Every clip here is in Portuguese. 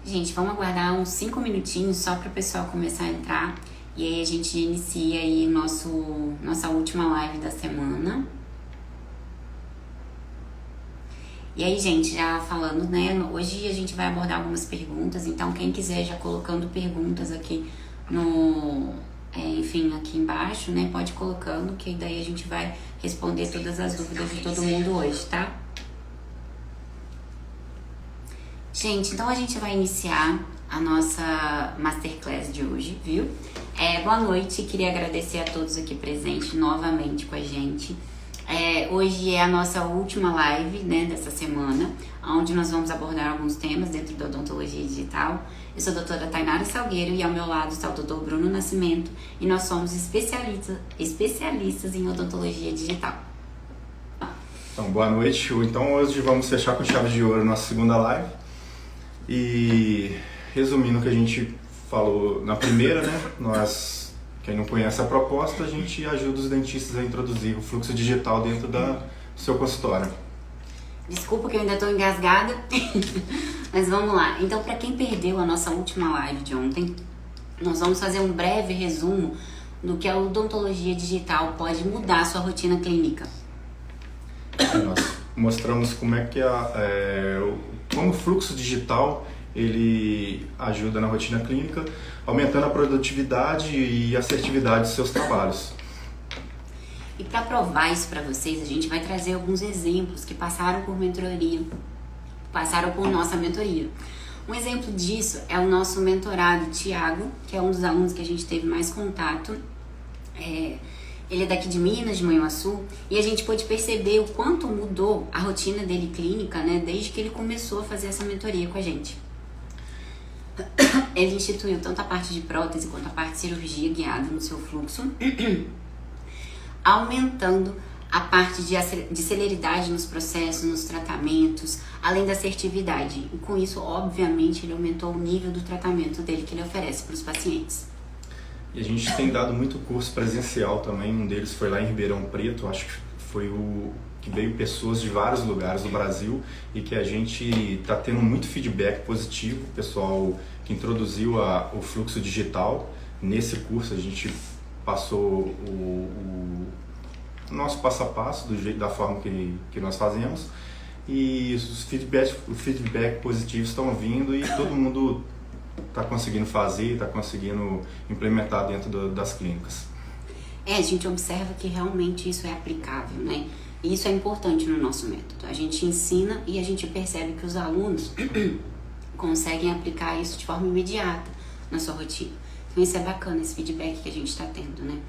Gente, vamos aguardar uns 5 minutinhos só para o pessoal começar a entrar. E aí a gente inicia aí nossa última live da semana. E aí, gente, já falando, né? Hoje a gente vai abordar algumas perguntas. Então, quem quiser já colocando perguntas aqui aqui embaixo, né? Pode ir colocando, que daí a gente vai responder todas as dúvidas de todo mundo hoje, tá? Gente, então a gente vai iniciar a nossa Masterclass de hoje, viu? Boa noite, queria agradecer a todos aqui presentes novamente com a gente. Hoje é a nossa última live, né, dessa semana, onde nós vamos abordar alguns temas dentro da odontologia digital. Eu sou a doutora Tainara Salgueiro e ao meu lado está o doutor Bruno Nascimento e nós somos especialistas em odontologia digital. Então, boa noite. Então, hoje vamos fechar com chave de ouro a nossa segunda live. E resumindo o que a gente falou na primeira, né? Quem não conhece a proposta, a gente ajuda os dentistas a introduzir o fluxo digital dentro do seu consultório. Desculpa que eu ainda estou engasgada, mas vamos lá. Então, para quem perdeu a nossa última live de ontem, nós vamos fazer um breve resumo do que a odontologia digital pode mudar a sua rotina clínica. Nós mostramos como é que como o fluxo digital ele ajuda na rotina clínica, aumentando a produtividade e assertividade dos seus trabalhos. E para provar isso para vocês, a gente vai trazer alguns exemplos que passaram por nossa mentoria. Um exemplo disso é o nosso mentorado Thiago, que é um dos alunos que a gente teve mais contato. Ele é daqui de Minas, de Manhuaçu, e a gente pôde perceber o quanto mudou a rotina dele clínica, né, desde que ele começou a fazer essa mentoria com a gente. Ele instituiu tanto a parte de prótese quanto a parte de cirurgia guiada no seu fluxo, aumentando a parte de celeridade nos processos, nos tratamentos, além da assertividade. E com isso, obviamente, ele aumentou o nível do tratamento dele que ele oferece para os pacientes. E a gente tem dado muito curso presencial também, um deles foi lá em Ribeirão Preto, acho que foi o que veio pessoas de vários lugares do Brasil e que a gente está tendo muito feedback positivo, o pessoal que introduziu o fluxo digital. Nesse curso a gente passou o nosso passo a passo, da forma que nós fazemos, e os feedback positivos estão vindo e todo mundo está conseguindo fazer, está conseguindo implementar dentro das clínicas. A gente observa que realmente isso é aplicável, né? E isso é importante no nosso método. A gente ensina e a gente percebe que os alunos conseguem aplicar isso de forma imediata na sua rotina. Então isso é bacana, esse feedback que a gente está tendo, né?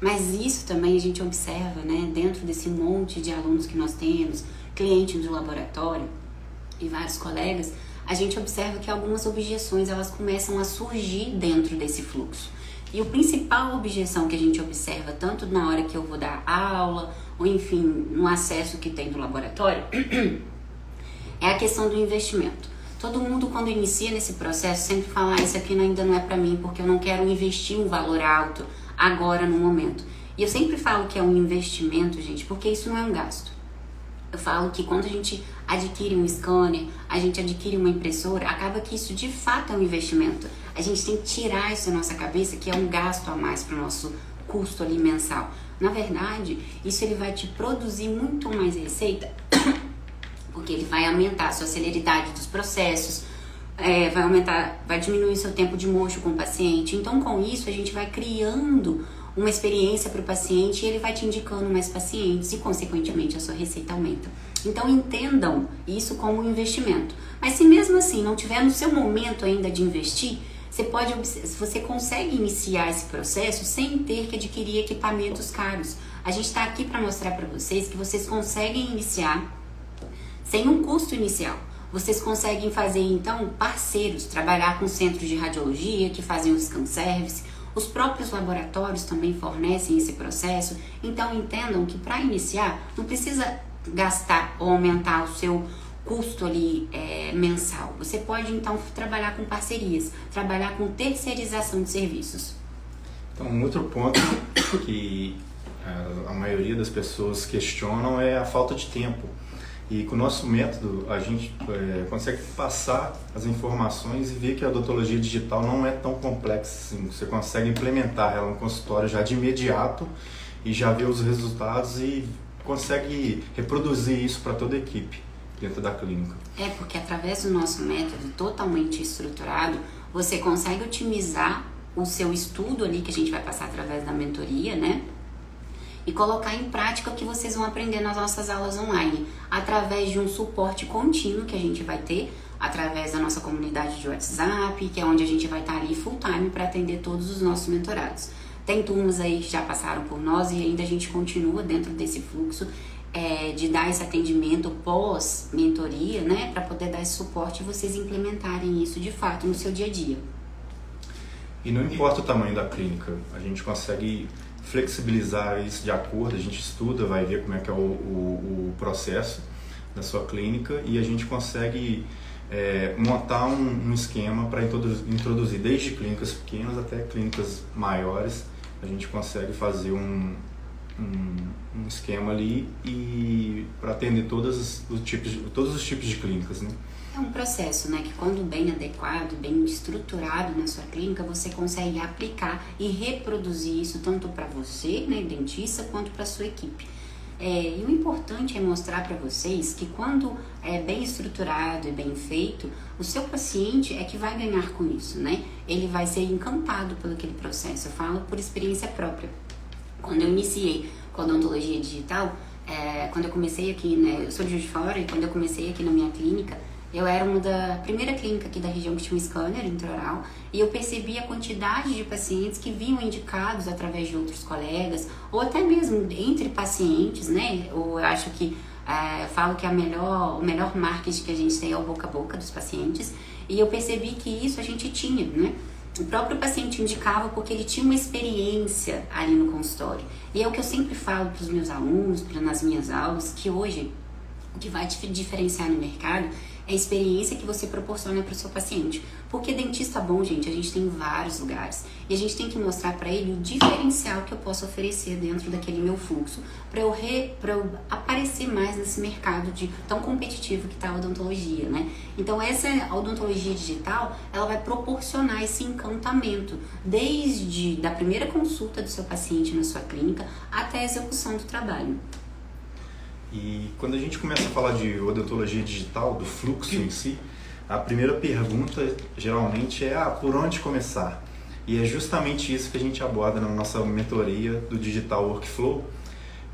Mas isso também a gente observa, né? Dentro desse monte de alunos que nós temos, clientes do laboratório e vários colegas, a gente observa que algumas objeções elas começam a surgir dentro desse fluxo. E a principal objeção que a gente observa, tanto na hora que eu vou dar aula, ou enfim, no acesso que tem do laboratório, é a questão do investimento. Todo mundo, quando inicia nesse processo, sempre fala, isso aqui ainda não é para mim, porque eu não quero investir um valor alto agora, no momento. E eu sempre falo que é um investimento, gente, porque isso não é um gasto. Eu falo que quando a gente adquire um scanner, a gente adquire uma impressora, acaba que isso de fato é um investimento. A gente tem que tirar isso da nossa cabeça, que é um gasto a mais para o nosso custo ali mensal. Na verdade, isso ele vai te produzir muito mais receita, porque ele vai aumentar a sua celeridade dos processos, vai diminuir o seu tempo de mocho com o paciente. Então, com isso, a gente vai criando uma experiência para o paciente e ele vai te indicando mais pacientes e, consequentemente, a sua receita aumenta. Então, entendam isso como um investimento. Mas se mesmo assim não tiver no seu momento ainda de investir, você consegue iniciar esse processo sem ter que adquirir equipamentos caros. A gente está aqui para mostrar para vocês que vocês conseguem iniciar sem um custo inicial. Vocês conseguem fazer, então, parceiros, trabalhar com centros de radiologia que fazem o scan service. Os próprios laboratórios também fornecem esse processo. Então, entendam que para iniciar, não precisa gastar ou aumentar o seu custo ali mensal. Você pode, então, trabalhar com parcerias, trabalhar com terceirização de serviços. Então, um outro ponto que a maioria das pessoas questionam é a falta de tempo. E com o nosso método, a gente consegue passar as informações e ver que a odontologia digital não é tão complexa assim. Você consegue implementar ela no consultório já de imediato e já ver os resultados e consegue reproduzir isso para toda a equipe dentro da clínica. Porque através do nosso método totalmente estruturado, você consegue otimizar o seu estudo ali, que a gente vai passar através da mentoria, né? E colocar em prática o que vocês vão aprender nas nossas aulas online, através de um suporte contínuo que a gente vai ter, através da nossa comunidade de WhatsApp, que é onde a gente vai estar ali full time para atender todos os nossos mentorados. Tem turmas aí que já passaram por nós e ainda a gente continua dentro desse fluxo de dar esse atendimento pós-mentoria, né, para poder dar esse suporte e vocês implementarem isso de fato no seu dia a dia. E não importa o tamanho da clínica, a gente consegue flexibilizar isso de acordo, a gente estuda, vai ver como é que é o processo da sua clínica e a gente consegue montar um esquema para introduzir desde clínicas pequenas até clínicas maiores. A gente consegue fazer um esquema ali e para atender todos os tipos de clínicas, né? É um processo, né, que quando bem adequado, bem estruturado na sua clínica, você consegue aplicar e reproduzir isso tanto para você, né, dentista, quanto para sua equipe. E o importante é mostrar para vocês que quando é bem estruturado e bem feito, o seu paciente é que vai ganhar com isso, né? Ele vai ser encantado pelo aquele processo. Eu falo por experiência própria. Quando eu iniciei com a odontologia digital, quando eu comecei aqui, né, eu sou de Juiz de Fora, e quando eu comecei aqui na minha clínica, eu era uma da primeira clínica aqui da região que tinha um scanner intraoral e eu percebi a quantidade de pacientes que vinham indicados através de outros colegas ou até mesmo entre pacientes, né? Eu acho que eu falo que o melhor marketing que a gente tem é o boca a boca dos pacientes e eu percebi que isso a gente tinha, né? O próprio paciente indicava porque ele tinha uma experiência ali no consultório. E é o que eu sempre falo para os meus alunos, nas minhas aulas, que hoje o que vai te diferenciar no mercado é a experiência que você proporciona para o seu paciente. Porque dentista bom, gente, a gente tem em vários lugares. E a gente tem que mostrar para ele o diferencial que eu posso oferecer dentro daquele meu fluxo para eu aparecer mais nesse mercado tão competitivo que está a odontologia, né? Então essa odontologia digital, ela vai proporcionar esse encantamento desde da primeira consulta do seu paciente na sua clínica até a execução do trabalho. E quando a gente começa a falar de odontologia digital, do fluxo em si, a primeira pergunta geralmente é por onde começar? E é justamente isso que a gente aborda na nossa mentoria do Digital Workflow,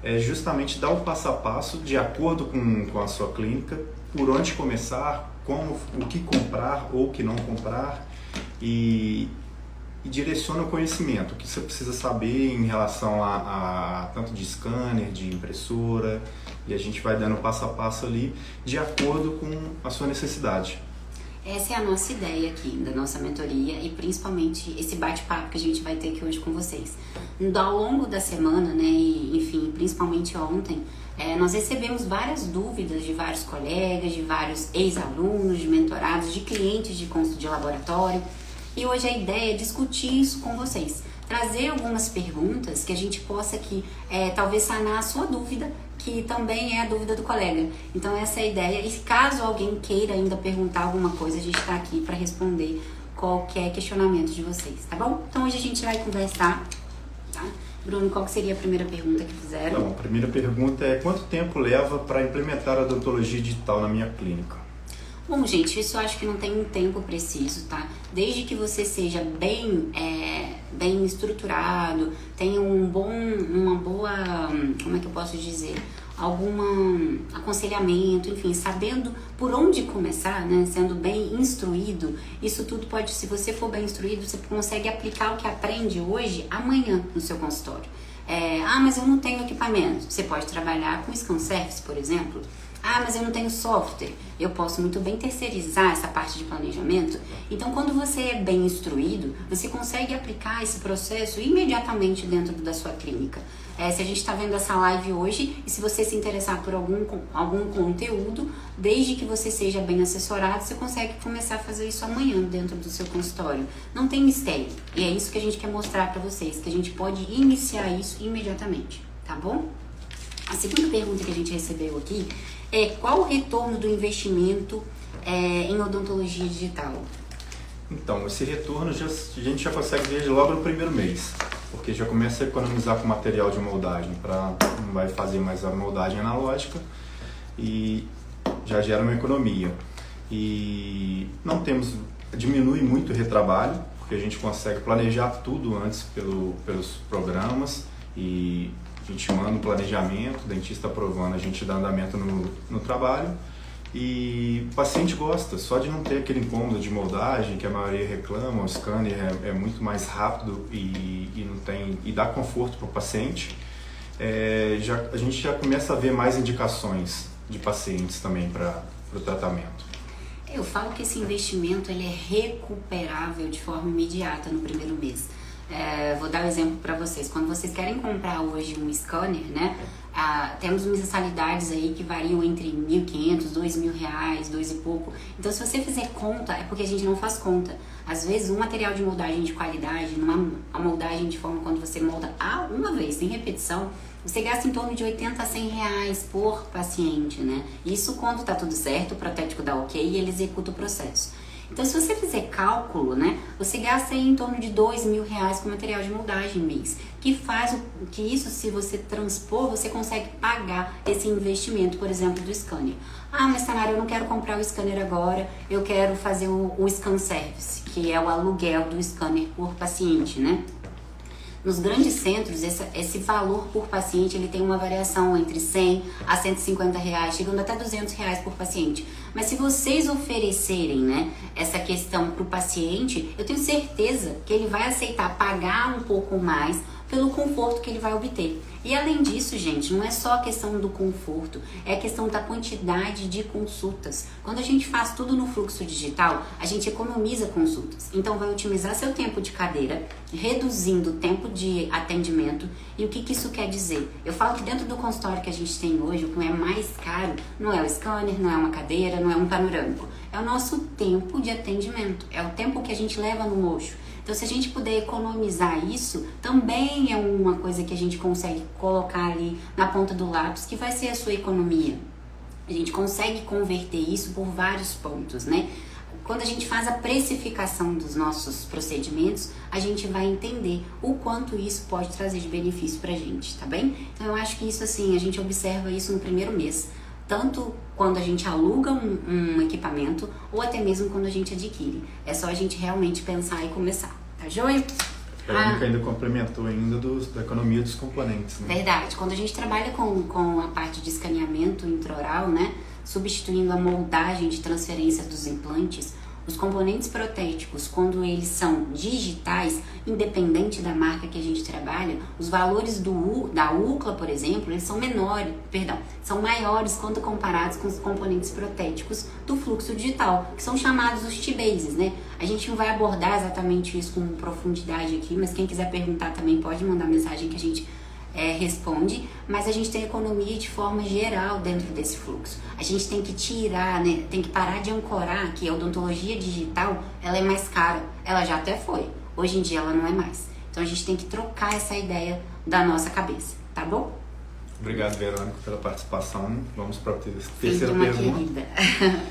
é justamente dar o passo a passo de acordo com a sua clínica, por onde começar, o que comprar ou o que não comprar e direciona o conhecimento, o que você precisa saber em relação a tanto de scanner, de impressora, e a gente vai dando passo a passo ali de acordo com a sua necessidade. Essa é a nossa ideia aqui, da nossa mentoria e principalmente esse bate-papo que a gente vai ter aqui hoje com vocês. Ao longo da semana, né, e enfim, principalmente ontem, nós recebemos várias dúvidas de vários colegas, de vários ex-alunos, de mentorados, de clientes de laboratório. E hoje a ideia é discutir isso com vocês, trazer algumas perguntas que a gente possa aqui, talvez sanar a sua dúvida, que também é a dúvida do colega. Então essa é a ideia, e caso alguém queira ainda perguntar alguma coisa, a gente está aqui para responder qualquer questionamento de vocês, tá bom? Então hoje a gente vai conversar, tá? Bruno, qual que seria a primeira pergunta que fizeram? Então, a primeira pergunta é: quanto tempo leva para implementar a odontologia digital na minha clínica? Bom, gente, isso eu acho que não tem um tempo preciso, tá? Desde que você seja bem estruturado, tenha uma boa, como é que eu posso dizer? Algum aconselhamento, enfim, sabendo por onde começar, né? Sendo bem instruído, isso tudo pode, se você for bem instruído, você consegue aplicar o que aprende hoje, amanhã no seu consultório. Mas eu não tenho equipamento. Você pode trabalhar com Scan Service, por exemplo. Mas eu não tenho software. Eu posso muito bem terceirizar essa parte de planejamento. Então, quando você é bem instruído, você consegue aplicar esse processo imediatamente dentro da sua clínica. Se a gente está vendo essa live hoje, e se você se interessar por algum conteúdo, desde que você seja bem assessorado, você consegue começar a fazer isso amanhã dentro do seu consultório. Não tem mistério. E é isso que a gente quer mostrar para vocês, que a gente pode iniciar isso imediatamente, tá bom? A segunda pergunta que a gente recebeu aqui é qual o retorno do investimento em odontologia digital? Então, esse retorno a gente já consegue ver logo no primeiro mês, porque já começa a economizar com material de moldagem, não vai fazer mais a moldagem analógica e já gera uma economia. E diminui muito o retrabalho, porque a gente consegue planejar tudo antes pelos programas e a gente manda um planejamento, o dentista aprovando, a gente dá andamento no trabalho. E o paciente gosta, só de não ter aquele incômodo de moldagem que a maioria reclama, o scanner é muito mais rápido e dá conforto para o paciente. A gente já começa a ver mais indicações de pacientes também para o tratamento. Eu falo que esse investimento ele é recuperável de forma imediata no primeiro mês. Vou dar um exemplo para vocês. Quando vocês querem comprar hoje um scanner, né? Temos mensalidades aí que variam entre R$1.500, R$2.000, dois e pouco. Então, se você fizer conta, é porque a gente não faz conta. Às vezes, um material de moldagem de qualidade, a moldagem de forma quando você molda uma vez, sem repetição, você gasta em torno de R$80 a R$100 por paciente, né? Isso quando tá tudo certo, o protético dá ok e ele executa o processo. Então, se você fizer cálculo, né, você gasta aí em torno de R$2.000 com material de moldagem mês. Que isso, se você transpor, você consegue pagar esse investimento, por exemplo, do scanner. Mas Tamara, eu não quero comprar o scanner agora, eu quero fazer o scan service, que é o aluguel do scanner por paciente, né? Nos grandes centros, esse valor por paciente ele tem uma variação entre R$100 a R$150, chegando até R$200 por paciente. Mas se vocês oferecerem, né, essa questão para o paciente, eu tenho certeza que ele vai aceitar pagar um pouco mais pelo conforto que ele vai obter. E além disso, gente, não é só a questão do conforto, é a questão da quantidade de consultas. Quando a gente faz tudo no fluxo digital, a gente economiza consultas. Então vai otimizar seu tempo de cadeira, reduzindo o tempo de atendimento. E o que isso quer dizer? Eu falo que dentro do consultório que a gente tem hoje, o que é mais caro não é o scanner, não é uma cadeira, não é um panorâmico. É o nosso tempo de atendimento, é o tempo que a gente leva no mocho. Então, se a gente puder economizar isso, também é uma coisa que a gente consegue colocar ali na ponta do lápis, que vai ser a sua economia. A gente consegue converter isso por vários pontos, né? Quando a gente faz a precificação dos nossos procedimentos, a gente vai entender o quanto isso pode trazer de benefício pra gente, tá bem? Então, eu acho que isso, assim, a gente observa isso no primeiro mês. Tanto quando a gente aluga um equipamento ou até mesmo quando a gente adquire. É só a gente realmente pensar e começar, tá joia? A Verônica ainda complementou ainda da economia dos componentes, né? Verdade. Quando a gente trabalha com a parte de escaneamento intraoral, né, substituindo a moldagem de transferência dos implantes, os componentes protéticos, quando eles são digitais, independente da marca que a gente trabalha, os valores da UCLA, por exemplo, eles são maiores quando comparados com os componentes protéticos do fluxo digital, que são chamados os T-Bases, né? A gente não vai abordar exatamente isso com profundidade aqui, mas quem quiser perguntar também pode mandar mensagem que a gente responde, mas a gente tem economia de forma geral dentro desse fluxo. A gente tem que tirar, né, tem que parar de ancorar que a odontologia digital, ela é mais cara. Ela já até foi, hoje em dia ela não é mais. Então a gente tem que trocar essa ideia da nossa cabeça, tá bom? Obrigado, Verônica, pela participação. Vamos para a terceira pergunta. Querida.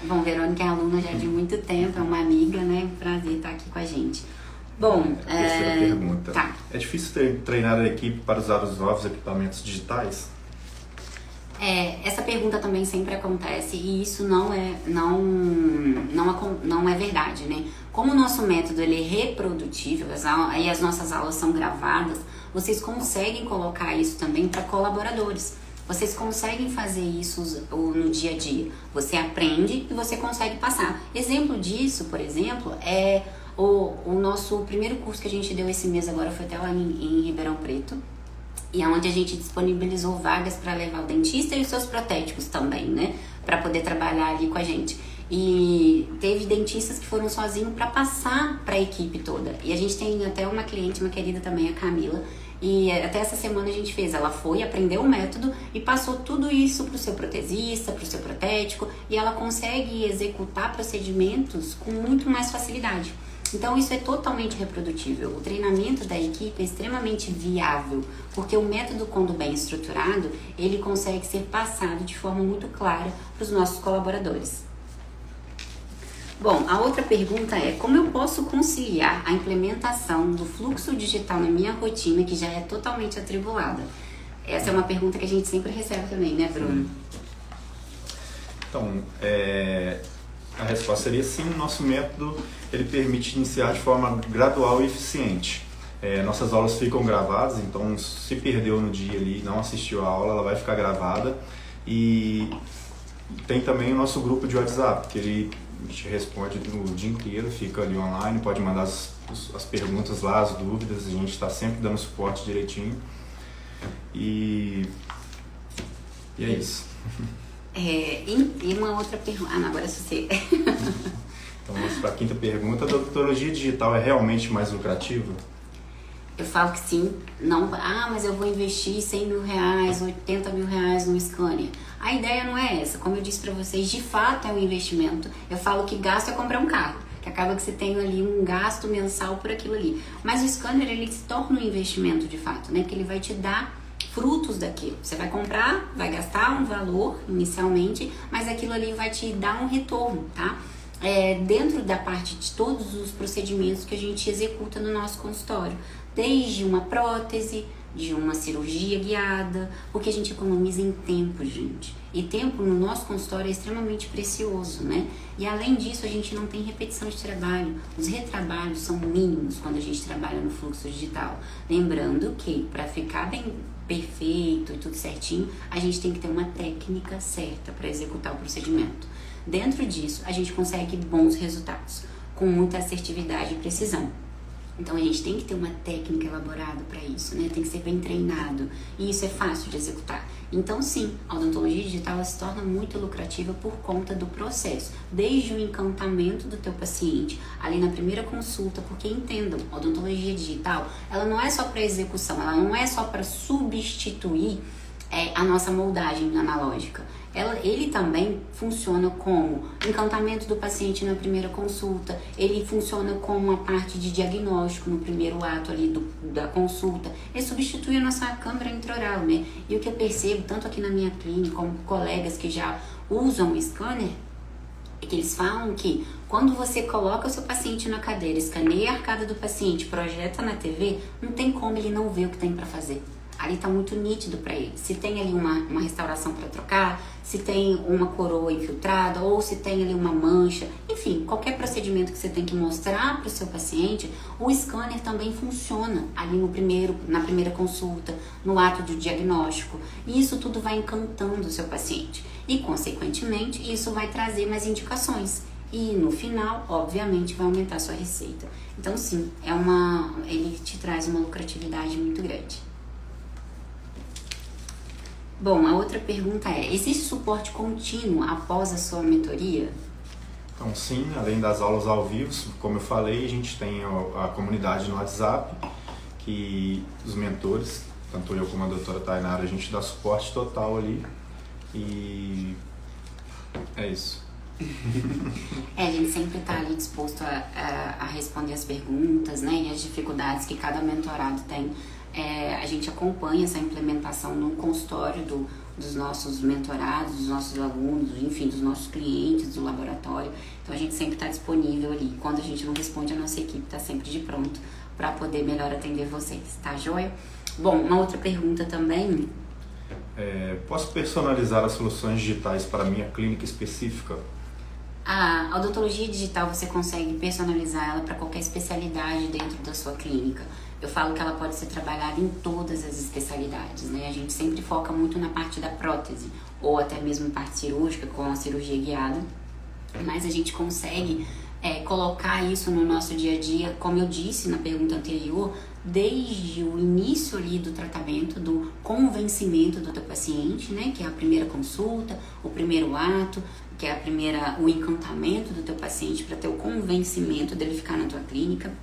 Bom, Verônica é aluna já de muito tempo, é uma amiga, né? Prazer estar aqui com a gente. Bom, terceira pergunta. Tá. É difícil treinar a equipe para usar os novos equipamentos digitais? Essa pergunta também sempre acontece e isso não é verdade, né? Como o nosso método ele é reprodutível e as nossas aulas são gravadas, vocês conseguem colocar isso também para colaboradores. Vocês conseguem fazer isso no dia a dia. Você aprende e você consegue passar. Exemplo disso, por exemplo, é o nosso primeiro curso que a gente deu esse mês agora foi até lá em Ribeirão Preto. E é onde a gente disponibilizou vagas para levar o dentista e os seus protéticos também, né? Para poder trabalhar ali com a gente. E teve dentistas que foram sozinhos para passar para a equipe toda. E a gente tem até uma cliente, uma querida também, a Camila. E até essa semana a gente fez. Ela foi, aprendeu o método e passou tudo isso para o seu protesista, para o seu protético. E ela consegue executar procedimentos com muito mais facilidade. Então isso é totalmente reprodutível. O treinamento da equipe é extremamente viável, porque o método, quando bem estruturado, ele consegue ser passado de forma muito clara para os nossos colaboradores. Bom, a outra pergunta é: como eu posso conciliar a implementação do fluxo digital na minha rotina, que já é totalmente atribulada? Essa é uma pergunta que a gente sempre recebe também, né, Bruno? Então, a resposta seria sim. O nosso método ele permite iniciar de forma gradual e eficiente. Nossas aulas ficam gravadas, então se perdeu no dia ali, não assistiu a aula, ela vai ficar gravada. E tem também o nosso grupo de WhatsApp, que a gente responde o dia inteiro, fica ali online, pode mandar as perguntas lá, as dúvidas, a gente está sempre dando suporte direitinho. E é isso. E uma outra pergunta. Não, agora é você. Então vamos para a quinta pergunta. A odontologia digital é realmente mais lucrativa? Eu falo que sim. Não, mas eu vou investir R$100 mil, R$80 mil no scanner. A ideia não é essa. Como eu disse para vocês, de fato é um investimento. Eu falo que gasto é comprar um carro, que acaba que você tem ali um gasto mensal por aquilo ali. Mas o scanner, ele se torna um investimento de fato, né? Que ele vai te dar frutos daquilo. Você vai comprar, vai gastar um valor inicialmente, mas aquilo ali vai te dar um retorno, tá? Dentro da parte de todos os procedimentos que a gente executa no nosso consultório, desde uma prótese, de uma cirurgia guiada, porque a gente economiza em tempo, gente. E tempo no nosso consultório é extremamente precioso, né? E além disso, a gente não tem repetição de trabalho. Os retrabalhos são mínimos quando a gente trabalha no fluxo digital. Lembrando que, para ficar bem perfeito e tudo certinho, a gente tem que ter uma técnica certa para executar o procedimento. Dentro disso, a gente consegue bons resultados, com muita assertividade e precisão. Então a gente tem que ter uma técnica elaborada para isso, né? Tem que ser bem treinado, e isso é fácil de executar. Então sim, a odontologia digital ela se torna muito lucrativa por conta do processo, desde o encantamento do teu paciente, ali na primeira consulta, porque entendam, a odontologia digital, ela não é só para execução, ela não é só para substituir a nossa moldagem analógica. Ele também funciona como encantamento do paciente na primeira consulta, ele funciona como uma parte de diagnóstico no primeiro ato ali da consulta, ele substitui a nossa câmara intraoral, né? E o que eu percebo, tanto aqui na minha clínica, como colegas que já usam o scanner, é que eles falam que quando você coloca o seu paciente na cadeira, escaneia a arcada do paciente, projeta na TV, não tem como ele não ver o que tem para fazer. Ali está muito nítido para ele. Se tem ali uma restauração para trocar, se tem uma coroa infiltrada, ou se tem ali uma mancha, enfim, qualquer procedimento que você tem que mostrar para o seu paciente, o scanner também funciona ali na primeira consulta, no ato do diagnóstico. E isso tudo vai encantando o seu paciente. E, consequentemente, isso vai trazer mais indicações. E no final, obviamente, vai aumentar a sua receita. Então, sim, ele te traz uma lucratividade muito grande. Bom, a outra pergunta é: existe suporte contínuo após a sua mentoria? Então sim, além das aulas ao vivo, como eu falei, a gente tem a comunidade no WhatsApp, que os mentores, tanto eu como a doutora Tainara, a gente dá suporte total ali, e é isso. A gente sempre está ali disposto a responder as perguntas, né, e as dificuldades que cada mentorado tem. A gente acompanha essa implementação no consultório dos nossos mentorados, dos nossos alunos, enfim, dos nossos clientes do laboratório. Então a gente sempre está disponível ali. Quando a gente não responde, a nossa equipe está sempre de pronto para poder melhor atender vocês, tá joia? Bom, uma outra pergunta também. Posso personalizar as soluções digitais para a minha clínica específica? A odontologia digital você consegue personalizar ela para qualquer especialidade dentro da sua clínica. Eu falo que ela pode ser trabalhada em todas as especialidades, né? A gente sempre foca muito na parte da prótese, ou até mesmo parte cirúrgica, com a cirurgia guiada, mas a gente consegue colocar isso no nosso dia a dia, como eu disse na pergunta anterior, desde o início ali do tratamento, do convencimento do teu paciente, né? Que é a primeira consulta, o primeiro ato, que é o encantamento do teu paciente para ter o convencimento dele ficar na tua clínica.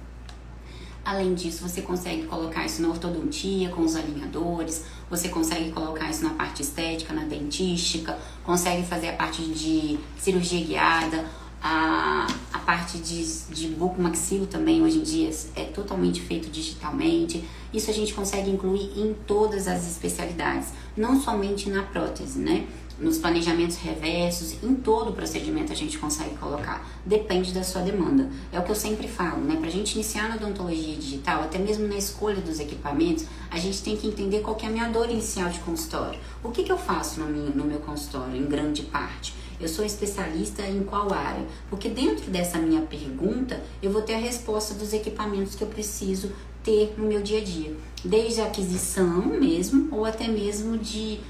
Além disso, você consegue colocar isso na ortodontia, com os alinhadores, você consegue colocar isso na parte estética, na dentística, consegue fazer a parte de cirurgia guiada, a parte de bucomaxilo também hoje em dia é totalmente feito digitalmente. Isso a gente consegue incluir em todas as especialidades, não somente na prótese, né? Nos planejamentos reversos, em todo o procedimento a gente consegue colocar, depende da sua demanda. É o que eu sempre falo, né? Pra gente iniciar na odontologia digital, até mesmo na escolha dos equipamentos, a gente tem que entender qual que é a minha dor inicial de consultório. O que eu faço no meu consultório, em grande parte? Eu sou especialista em qual área? Porque dentro dessa minha pergunta, eu vou ter a resposta dos equipamentos que eu preciso ter no meu dia a dia. Desde a aquisição mesmo, ou até mesmo de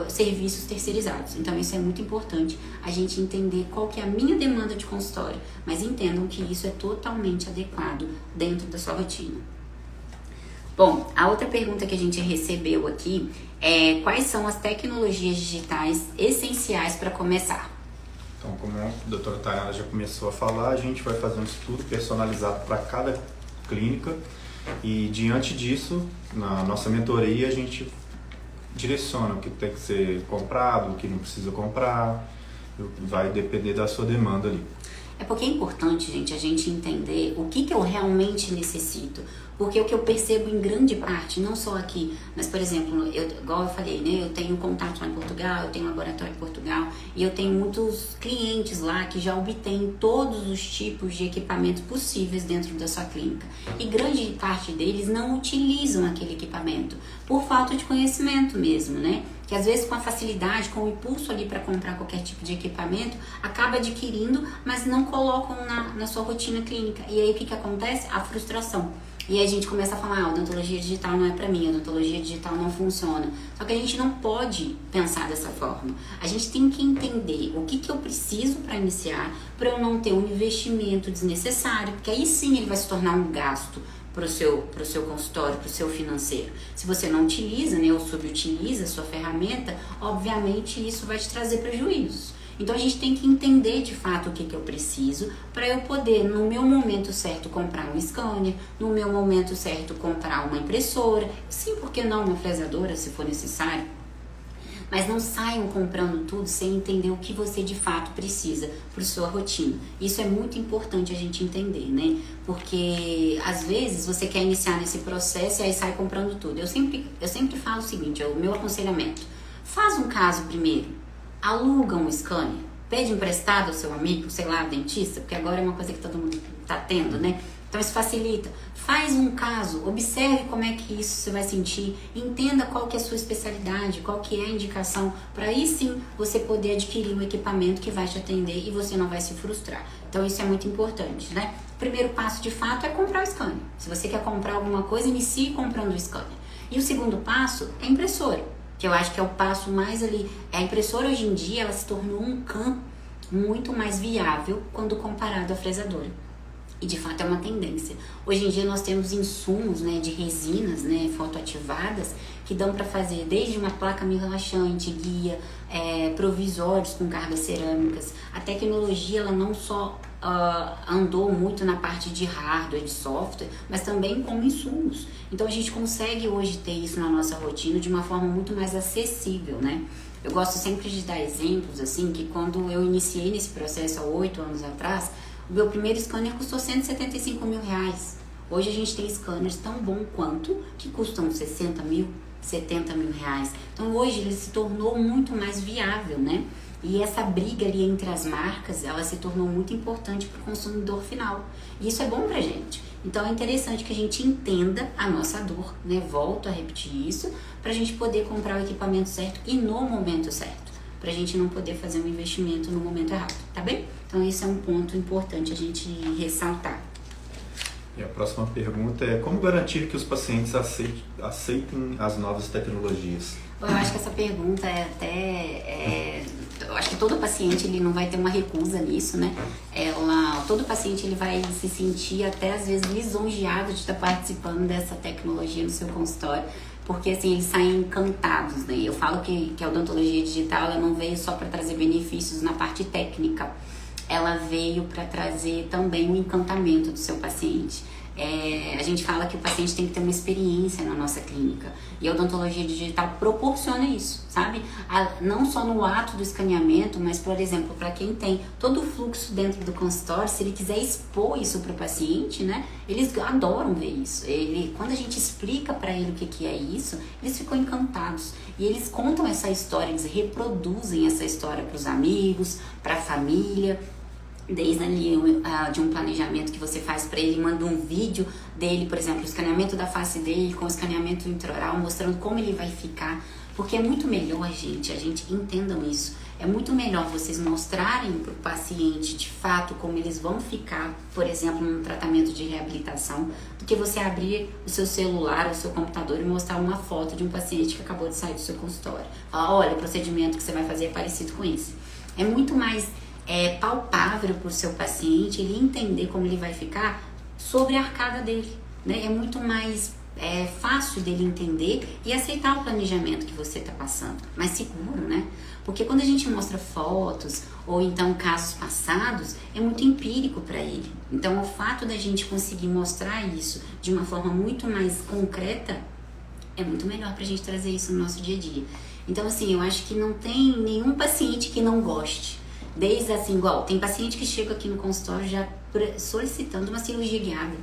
serviços terceirizados. Então isso é muito importante, a gente entender qual que é a minha demanda de consultório, mas entendam que isso é totalmente adequado dentro da sua rotina. Bom, a outra pergunta que a gente recebeu aqui é quais são as tecnologias digitais essenciais para começar? Então, como a doutora Tainara já começou a falar, a gente vai fazer um estudo personalizado para cada clínica e diante disso, na nossa mentoria, a gente direciona o que tem que ser comprado, o que não precisa comprar, vai depender da sua demanda ali. É porque é importante, gente, a gente entender o que eu realmente necessito. Porque o que eu percebo em grande parte, não só aqui, mas, por exemplo, igual eu falei, né? Eu tenho contato lá em Portugal, eu tenho laboratório em Portugal e eu tenho muitos clientes lá que já obtêm todos os tipos de equipamentos possíveis dentro da sua clínica. E grande parte deles não utilizam aquele equipamento por falta de conhecimento mesmo, né? Que às vezes com a facilidade, com o impulso ali para comprar qualquer tipo de equipamento, acaba adquirindo, mas não colocam na sua rotina clínica. E aí o que acontece? A frustração. E aí a gente começa a falar, odontologia digital não é pra mim, odontologia digital não funciona. Só que a gente não pode pensar dessa forma. A gente tem que entender o que eu preciso para iniciar, para eu não ter um investimento desnecessário, porque aí sim ele vai se tornar um gasto pro seu consultório, pro seu financeiro. Se você não utiliza, né, ou subutiliza a sua ferramenta, obviamente isso vai te trazer prejuízos. Então a gente tem que entender de fato o que eu preciso para eu poder, no meu momento certo, comprar um scanner, no meu momento certo, comprar uma impressora, sim, por que não uma fresadora, se for necessário. Mas não saiam comprando tudo sem entender o que você de fato precisa para sua rotina. Isso é muito importante a gente entender, né? Porque às vezes você quer iniciar nesse processo e aí sai comprando tudo. Eu sempre falo o seguinte, é o meu aconselhamento. Faz um caso primeiro, aluga um scanner, pede emprestado ao seu amigo, sei lá, dentista, porque agora é uma coisa que todo mundo está tendo, né? Então isso facilita. Faz um caso, observe como é que isso você vai sentir, entenda qual que é a sua especialidade, qual que é a indicação, para aí sim você poder adquirir um equipamento que vai te atender e você não vai se frustrar. Então isso é muito importante, né? O primeiro passo de fato é comprar o scanner. Se você quer comprar alguma coisa, inicie comprando o scanner. E o segundo passo é a impressora, que eu acho que é o passo mais ali. A impressora hoje em dia, ela se tornou um campo muito mais viável quando comparado à fresadora. E de fato é uma tendência. Hoje em dia nós temos insumos, né, de resinas, né, fotoativadas, que dão para fazer desde uma placa meio relaxante, guia, provisórios com cargas cerâmicas. A tecnologia, ela não só andou muito na parte de hardware, de software, mas também com insumos. Então a gente consegue hoje ter isso na nossa rotina de uma forma muito mais acessível, né? Eu gosto sempre de dar exemplos, assim, que quando eu iniciei nesse processo há 8 anos atrás, o meu primeiro scanner custou R$175 mil. Hoje a gente tem scanners tão bom quanto, que custam 60 mil, 70 mil reais. Então hoje ele se tornou muito mais viável, né? E essa briga ali entre as marcas, ela se tornou muito importante para o consumidor final. E isso é bom pra gente. Então é interessante que a gente entenda a nossa dor, né? Volto a repetir isso, pra gente poder comprar o equipamento certo e no momento certo. Pra gente não poder fazer um investimento no momento errado, tá bem? Então esse é um ponto importante a gente ressaltar. E a próxima pergunta é: como garantir que os pacientes aceitem as novas tecnologias? Eu acho que essa pergunta é até... eu acho que todo paciente ele não vai ter uma recusa nisso, né? Todo paciente ele vai se sentir até às vezes lisonjeado de estar participando dessa tecnologia no seu consultório, porque assim eles saem encantados, né? Eu falo que a odontologia digital ela não veio só para trazer benefícios na parte técnica, ela veio para trazer também um encantamento do seu paciente. A gente fala que o paciente tem que ter uma experiência na nossa clínica. E a odontologia digital proporciona isso, sabe? Não só no ato do escaneamento, mas, por exemplo, para quem tem todo o fluxo dentro do consultório, se ele quiser expor isso para o paciente, né? Eles adoram ver isso. Quando a gente explica para ele o que é isso, eles ficam encantados. E eles contam essa história, eles reproduzem essa história para os amigos, para a família. Desde ali de um planejamento que você faz para ele, manda um vídeo dele, por exemplo, o escaneamento da face dele com o escaneamento intraoral, mostrando como ele vai ficar, porque é muito melhor, a gente entendam isso, é muito melhor vocês mostrarem para o paciente de fato como eles vão ficar, por exemplo, num tratamento de reabilitação, do que você abrir o seu celular, o seu computador e mostrar uma foto de um paciente que acabou de sair do seu consultório. Falar, olha, o procedimento que você vai fazer é parecido com esse. É muito mais palpável para o seu paciente ele entender como ele vai ficar sobre a arcada dele, né? É muito mais fácil dele entender e aceitar o planejamento que você está passando, mais seguro, né? Porque quando a gente mostra fotos ou então casos passados, é muito empírico para ele. Então, o fato da gente conseguir mostrar isso de uma forma muito mais concreta é muito melhor para a gente trazer isso no nosso dia a dia. Então, assim, eu acho que não tem nenhum paciente que não goste. Desde assim, igual, tem paciente que chega aqui no consultório já solicitando uma cirurgia guiada.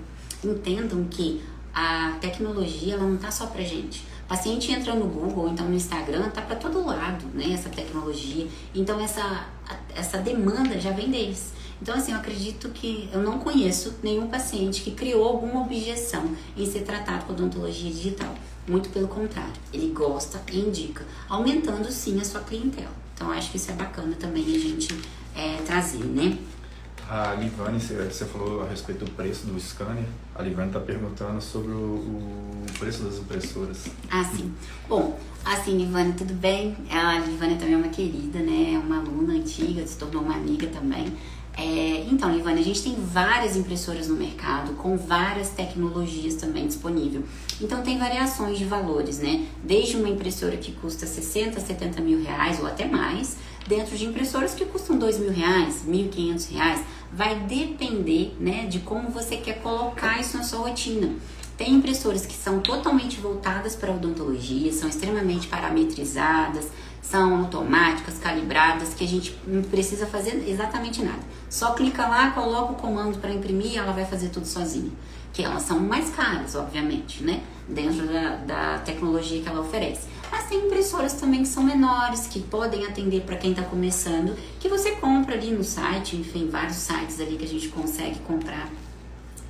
Entendam que a tecnologia, ela não tá só pra gente. O paciente entra no Google, então no Instagram, tá pra todo lado, né, essa tecnologia. Então essa demanda já vem deles. Então, assim, eu acredito que eu não conheço nenhum paciente que criou alguma objeção em ser tratado com odontologia digital. Muito pelo contrário, ele gosta e indica, aumentando sim a sua clientela. Então, acho que isso é bacana também a gente trazer, né? A Livane, você falou a respeito do preço do scanner. A Livane está perguntando sobre o preço das impressoras. Ah, sim. Bom, assim, Livane, tudo bem? A Livane também é uma querida, né? É uma aluna antiga, se tornou uma amiga também. Então, Livane, a gente tem várias impressoras no mercado, com várias tecnologias também disponível. Então, tem variações de valores, né? Desde uma impressora que custa 60, 70 mil reais ou até mais, dentro de impressoras que custam 2 mil reais, 1.500 reais. Vai depender, né, de como você quer colocar isso na sua rotina. Tem impressoras que são totalmente voltadas para a odontologia, são extremamente parametrizadas, são automáticas, calibradas, que a gente não precisa fazer exatamente nada. Só clica lá, coloca o comando para imprimir e ela vai fazer tudo sozinha. Que elas são mais caras, obviamente, né? Dentro da tecnologia que ela oferece. Mas tem impressoras também que são menores, que podem atender para quem está começando, que você compra ali no site, enfim, vários sites ali que a gente consegue comprar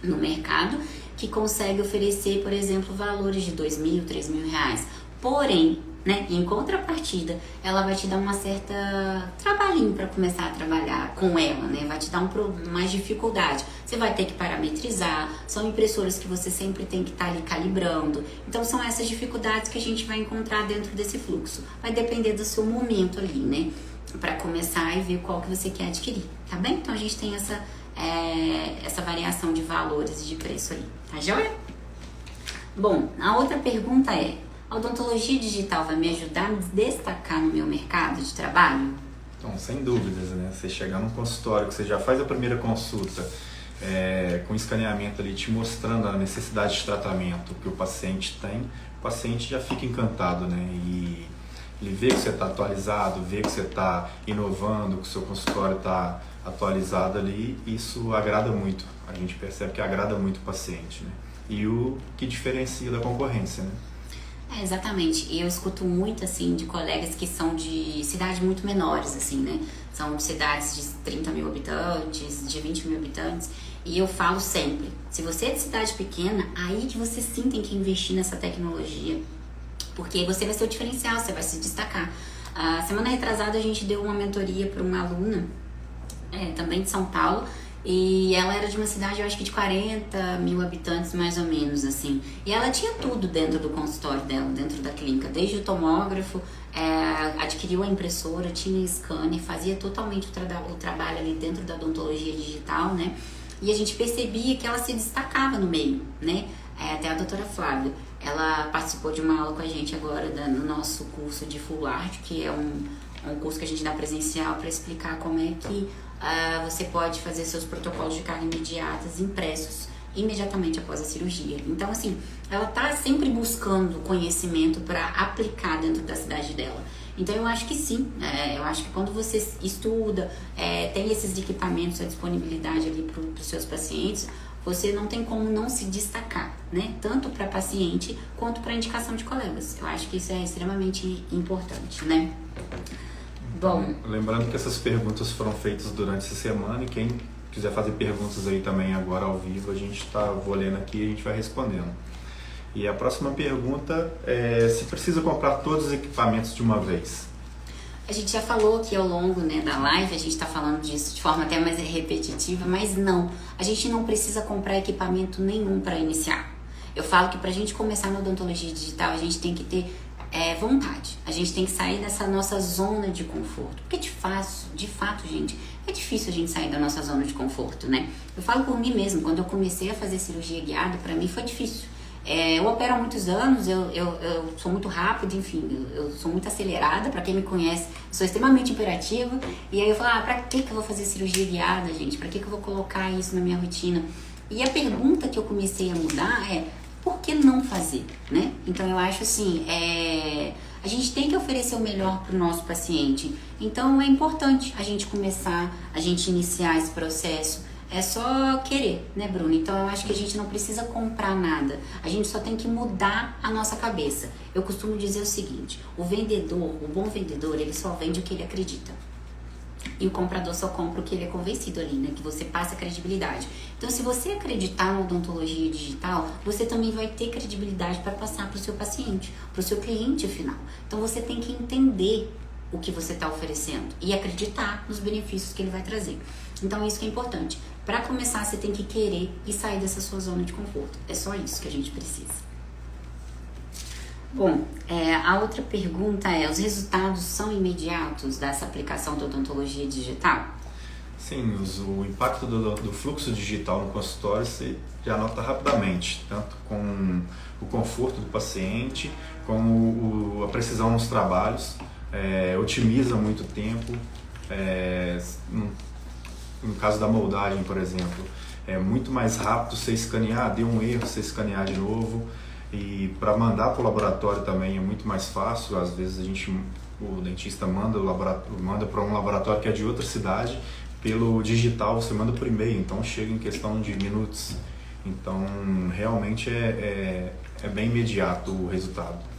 no mercado, que consegue oferecer, por exemplo, valores de 2 mil, 3 mil reais. Porém, né, em contrapartida, ela vai te dar uma certa trabalhinho para começar a trabalhar com ela, né? Vai te dar mais dificuldade. Você vai ter que parametrizar, são impressoras que você sempre tem que estar ali calibrando. Então, são essas dificuldades que a gente vai encontrar dentro desse fluxo. Vai depender do seu momento ali, né? Para começar e ver qual que você quer adquirir, tá bem? Então, a gente tem essa variação de valores e de preço aí, tá joia? Bom, a outra pergunta é: a odontologia digital vai me ajudar a me destacar no meu mercado de trabalho? Então, sem dúvidas, né? Você chegar num consultório que você já faz a primeira consulta, com escaneamento ali te mostrando a necessidade de tratamento que o paciente tem, o paciente já fica encantado, né? E ele vê que você está atualizado, vê que você está inovando, que o seu consultório está atualizado ali, isso agrada muito. A gente percebe que agrada muito o paciente, né? E o que diferencia da concorrência, né? Exatamente. E eu escuto muito, assim, de colegas que são de cidades muito menores, assim, né? São cidades de 30 mil habitantes, de 20 mil habitantes. E eu falo sempre, se você é de cidade pequena, aí que você sim tem que investir nessa tecnologia. Porque você vai ser o diferencial, você vai se destacar. Semana retrasada a gente deu uma mentoria para uma aluna, também de São Paulo, e ela era de uma cidade, eu acho que de 40 mil habitantes, mais ou menos, assim. E ela tinha tudo dentro do consultório dela, dentro da clínica, desde o tomógrafo, adquiriu a impressora, tinha scanner, fazia totalmente o trabalho ali dentro da odontologia digital, né? E a gente percebia que ela se destacava no meio, né? Até a doutora Flávia, ela participou de uma aula com a gente agora no nosso curso de Full Art, que é um curso que a gente dá presencial para explicar como é que você pode fazer seus protocolos de carga imediatas impressos imediatamente após a cirurgia. Então, assim, ela tá sempre buscando conhecimento para aplicar dentro da cidade dela. Então, eu acho que sim, eu acho que quando você estuda, tem esses equipamentos à disponibilidade ali para os seus pacientes, você não tem como não se destacar, né? Tanto para paciente quanto para indicação de colegas. Eu acho que isso é extremamente importante, né? Bom, lembrando que essas perguntas foram feitas durante essa semana e quem quiser fazer perguntas aí também agora ao vivo, vou lendo aqui e a gente vai respondendo. E a próxima pergunta é se precisa comprar todos os equipamentos de uma vez. A gente já falou aqui ao longo, né, da live, a gente está falando disso de forma até mais repetitiva, mas não, a gente não precisa comprar equipamento nenhum para iniciar. Eu falo que para a gente começar na odontologia digital, a gente tem que ter vontade, a gente tem que sair dessa nossa zona de conforto, porque de fato, gente, é difícil a gente sair da nossa zona de conforto, né? Eu falo por mim mesmo, quando eu comecei a fazer cirurgia guiada, para mim foi difícil. Eu opero há muitos anos, eu sou muito rápida, enfim, eu sou muito acelerada, pra quem me conhece, eu sou extremamente imperativa, e aí eu falo, pra que eu vou fazer cirurgia guiada, gente? Pra que eu vou colocar isso na minha rotina? E a pergunta que eu comecei a mudar é, por que não fazer, né? Então eu acho assim, a gente tem que oferecer o melhor pro nosso paciente, então é importante a gente começar, a gente iniciar esse processo. É só querer, né, Bruno? Então eu acho que a gente não precisa comprar nada. A gente só tem que mudar a nossa cabeça. Eu costumo dizer o seguinte, o bom vendedor, ele só vende o que ele acredita. E o comprador só compra o que ele é convencido ali, né? Que você passa credibilidade. Então, se você acreditar na odontologia digital, você também vai ter credibilidade para passar para o seu paciente, para o seu cliente final. Então, você tem que entender o que você está oferecendo e acreditar nos benefícios que ele vai trazer. Então, isso que é importante. Para começar, você tem que querer e sair dessa sua zona de conforto. É só isso que a gente precisa. Bom, a outra pergunta é, os resultados são imediatos dessa aplicação da odontologia digital? Sim, o impacto do fluxo digital no consultório você já nota rapidamente, tanto com o conforto do paciente, como a precisão nos trabalhos, otimiza muito tempo. No caso da moldagem, por exemplo, é muito mais rápido você escanear, deu um erro, você escanear de novo. E para mandar para o laboratório também é muito mais fácil. Às vezes o dentista manda para um laboratório que é de outra cidade, pelo digital você manda por e-mail, então chega em questão de minutos. Então realmente é bem imediato o resultado.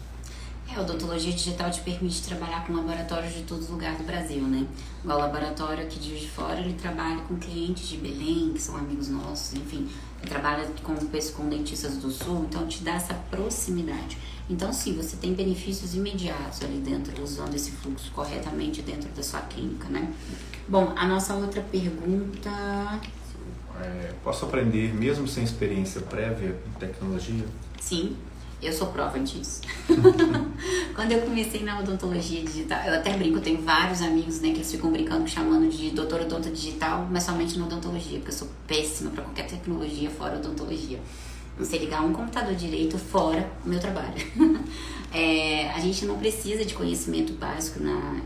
A odontologia digital te permite trabalhar com laboratórios de todos os lugares do Brasil, né? O laboratório aqui de Juiz de Fora, ele trabalha com clientes de Belém, que são amigos nossos, enfim, ele trabalha com dentistas do Sul, então te dá essa proximidade. Então, sim, você tem benefícios imediatos ali dentro, usando esse fluxo corretamente dentro da sua clínica, né? Bom, a nossa outra pergunta... Posso aprender mesmo sem experiência prévia em tecnologia? Sim. Eu sou prova disso. Quando eu comecei na odontologia digital, eu até brinco, eu tenho vários amigos, né, que eles ficam brincando, chamando de doutor odonto digital, mas somente na odontologia, porque eu sou péssima para qualquer tecnologia fora odontologia. Não sei ligar um computador direito fora o meu trabalho. A gente não precisa de conhecimento básico na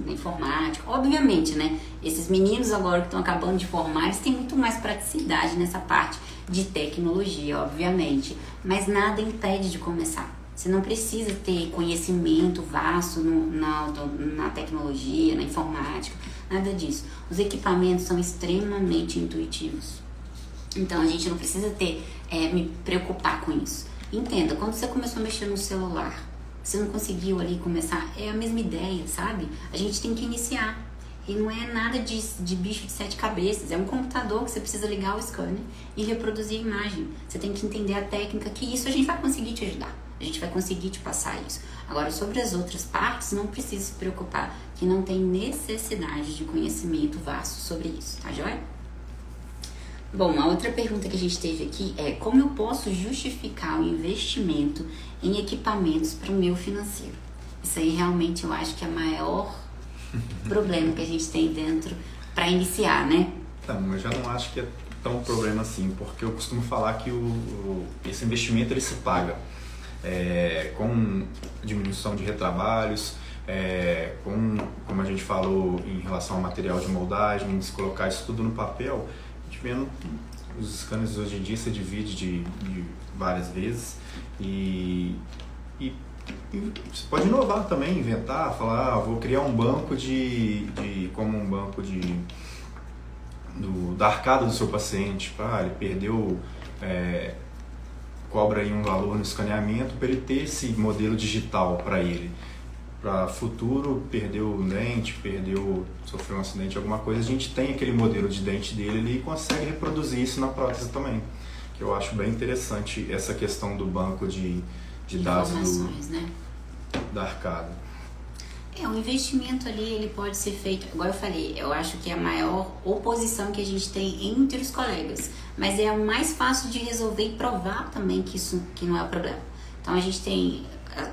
informática. Obviamente, né? Esses meninos agora que estão acabando de formar, eles têm muito mais praticidade nessa parte de tecnologia, obviamente. Mas nada impede de começar. Você não precisa ter conhecimento vasto na tecnologia, na informática, nada disso. Os equipamentos são extremamente intuitivos. Então, a gente não precisa me preocupar com isso. Entenda, quando você começou a mexer no celular, você não conseguiu ali começar, é a mesma ideia, sabe? A gente tem que iniciar. E não é nada de bicho de 7 cabeças, é um computador que você precisa ligar o scanner e reproduzir a imagem. Você tem que entender a técnica, que isso a gente vai conseguir te ajudar. A gente vai conseguir te passar isso. Agora, sobre as outras partes, não precisa se preocupar, que não tem necessidade de conhecimento vasto sobre isso, tá joia? Bom, a outra pergunta que a gente teve aqui é como eu posso justificar o investimento em equipamentos para o meu financeiro? Isso aí realmente eu acho que é o maior problema que a gente tem dentro para iniciar, né? Então, eu já não acho que é tão problema assim, porque eu costumo falar que esse investimento ele se paga com diminuição de retrabalhos, como a gente falou em relação ao material de moldagem, se colocar isso tudo no papel, a gente vendo os scanners hoje em dia se divide de várias vezes e você pode inovar também, inventar, falar, vou criar um banco como um banco da arcada do seu paciente, ele perdeu, cobra aí um valor no escaneamento para ele ter esse modelo digital para ele. Para futuro, perdeu um dente, sofreu um acidente, alguma coisa, a gente tem aquele modelo de dente dele ali e consegue reproduzir isso na prótese também. Que eu acho bem interessante essa questão do banco de dados né? Da arcada. O investimento ali, ele pode ser feito, igual eu falei, eu acho que é a maior oposição que a gente tem entre os colegas, mas é o mais fácil de resolver e provar também que não é o problema. Então a gente tem,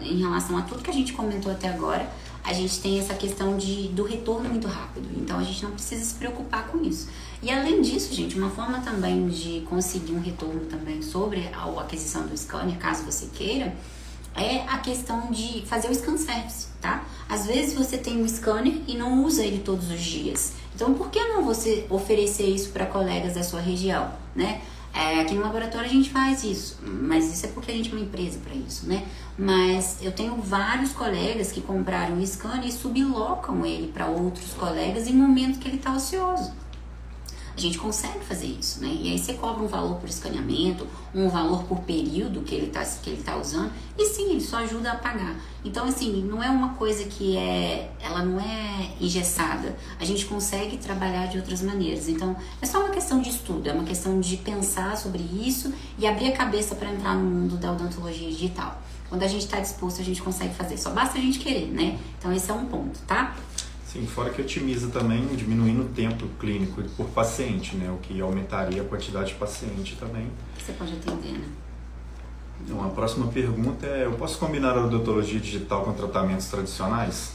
em relação a tudo que a gente comentou até agora, a gente tem essa questão do retorno muito rápido, então a gente não precisa se preocupar com isso. E além disso, gente, uma forma também de conseguir um retorno também sobre a aquisição do scanner, caso você queira, é a questão de fazer o scan service, tá? Às vezes você tem um scanner e não usa ele todos os dias. Então, por que não você oferecer isso para colegas da sua região, né? Aqui no laboratório a gente faz isso, mas isso é porque a gente é uma empresa para isso, né? Mas eu tenho vários colegas que compraram o scanner e sublocam ele para outros colegas em momento que ele está ocioso. A gente consegue fazer isso, né? E aí você cobra um valor por escaneamento, um valor por período que ele tá usando, e sim, ele só ajuda a pagar. Então, assim, não é uma coisa que ela não é engessada. A gente consegue trabalhar de outras maneiras. Então, é só uma questão de estudo, é uma questão de pensar sobre isso e abrir a cabeça para entrar no mundo da odontologia digital. Quando a gente está disposto, a gente consegue fazer. Só basta a gente querer, né? Então, esse é um ponto, tá? Sim, fora que otimiza também, diminuindo o tempo clínico por paciente, né? O que aumentaria a quantidade de paciente também. Você pode atender, né? Então, a próxima pergunta é, eu posso combinar a odontologia digital com tratamentos tradicionais?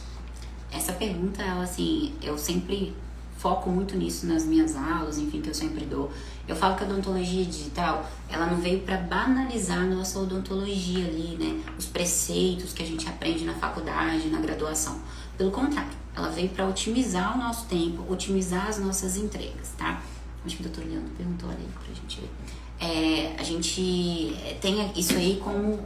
Essa pergunta, assim, eu sempre foco muito nisso nas minhas aulas, enfim, que eu sempre dou. Eu falo que a odontologia digital, ela não veio para banalizar a nossa odontologia ali, né? Os preceitos que a gente aprende na faculdade, na graduação. Pelo contrário, ela veio para otimizar o nosso tempo, otimizar as nossas entregas, tá? Acho que o doutor Leandro perguntou ali pra gente ver. A gente tem isso aí como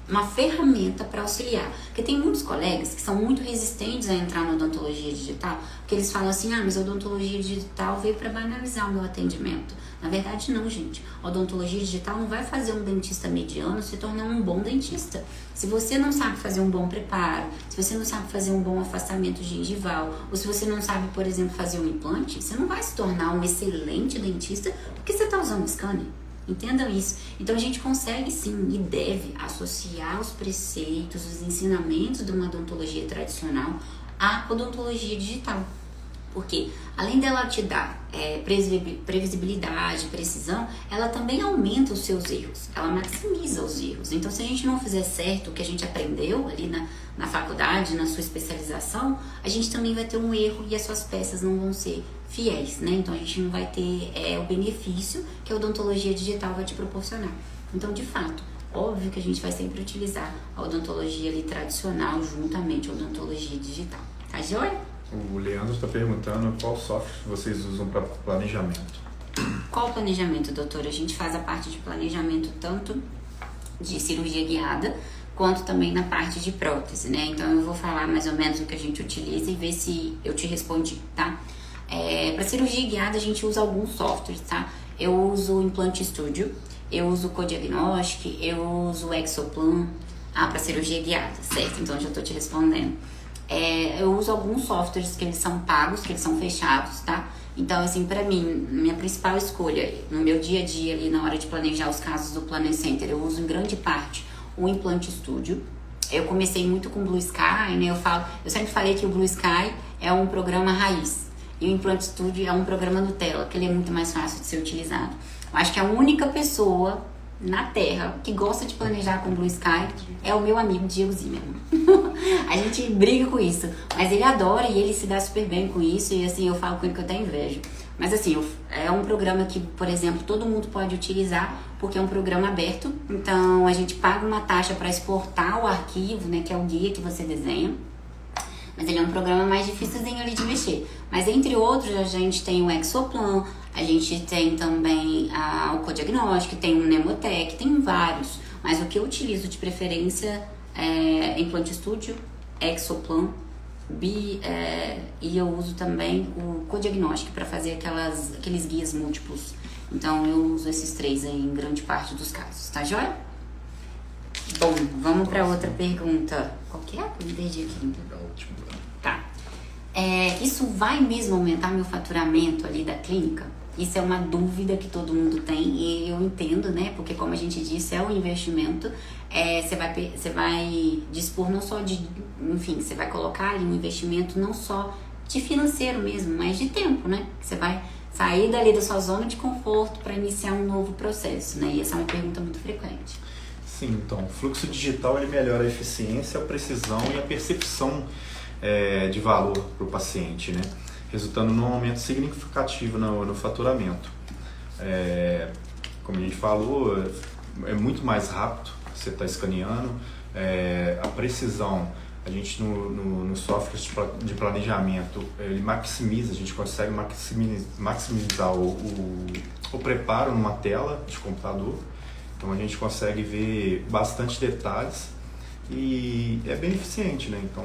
uma ferramenta para auxiliar. Porque tem muitos colegas que são muito resistentes a entrar na odontologia digital, porque eles falam assim, mas a odontologia digital veio para banalizar o meu atendimento. Na verdade não, gente. A odontologia digital não vai fazer um dentista mediano se tornar um bom dentista. Se você não sabe fazer um bom preparo, se você não sabe fazer um bom afastamento gengival, ou se você não sabe, por exemplo, fazer um implante, você não vai se tornar um excelente dentista porque você está usando o scanner. Entendam isso. Então a gente consegue sim e deve associar os preceitos, os ensinamentos de uma odontologia tradicional à odontologia digital. Porque além dela te dar previsibilidade, precisão, ela também aumenta os seus erros, ela maximiza os erros. Então se a gente não fizer certo o que a gente aprendeu ali na faculdade, na sua especialização, a gente também vai ter um erro e as suas peças não vão ser fiéis, né? Então a gente não vai ter o benefício que a odontologia digital vai te proporcionar. Então, de fato, óbvio que a gente vai sempre utilizar a odontologia ali tradicional juntamente à odontologia digital. Tá joia? O Leandro está perguntando qual software vocês usam para planejamento. Qual planejamento, doutora? A gente faz a parte de planejamento tanto de cirurgia guiada quanto também na parte de prótese, né? Então eu vou falar mais ou menos o que a gente utiliza e ver se eu te respondi, tá? Para cirurgia guiada a gente usa alguns softwares, tá? Eu uso o Implant Studio, eu uso o Codiagnostic, eu uso o Exoplan, para cirurgia guiada, certo? Então já estou te respondendo. Eu uso alguns softwares que eles são pagos, que eles são fechados, tá? Então, assim, pra mim, minha principal escolha no meu dia a dia ali na hora de planejar os casos do Planet Center, eu uso em grande parte o Implant Studio. Eu comecei muito com o Blue Sky, né? Eu sempre falei que o Blue Sky é um programa raiz e o Implant Studio é um programa Nutella, que ele é muito mais fácil de ser utilizado. Eu acho que a única pessoa na Terra que gosta de planejar com Blue Sky é o meu amigo Diego Zimmermann. A gente briga com isso, mas ele adora e ele se dá super bem com isso e assim, eu falo com ele que eu tenho inveja. Mas assim, é um programa que, por exemplo, todo mundo pode utilizar porque é um programa aberto, então a gente paga uma taxa para exportar o arquivo, né, que é o guia que você desenha. mas ele é um programa mais difícilzinho ali de mexer. Mas entre outros, a gente tem o Exoplan, a gente tem também o Codiagnóstico, tem o Nemotec, tem vários. Mas o que eu utilizo de preferência é Implante Studio, Exoplan, e eu uso também o Codiagnóstico para fazer aqueles guias múltiplos. Então eu uso esses 3 aí em grande parte dos casos, tá joia? Bom, vamos para outra pergunta. Qual que é? Eu me perdi aqui. Tá. Isso vai mesmo aumentar meu faturamento ali da clínica? Isso é uma dúvida que todo mundo tem e eu entendo, né? Porque como a gente disse, é um investimento. Você vai dispor não só de... Enfim, você vai colocar ali um investimento não só de financeiro mesmo, mas de tempo, né? Você vai sair dali da sua zona de conforto para iniciar um novo processo, né? E essa é uma pergunta muito frequente. Sim, então, o fluxo digital ele melhora a eficiência, a precisão e a percepção de valor para o paciente, né? Resultando num aumento significativo no faturamento. Como a gente falou, é muito mais rápido, você está escaneando, a precisão, a gente no software de planejamento, ele maximiza, a gente consegue maximizar o preparo numa tela de computador, então a gente consegue ver bastante detalhes e é bem eficiente, né? Então...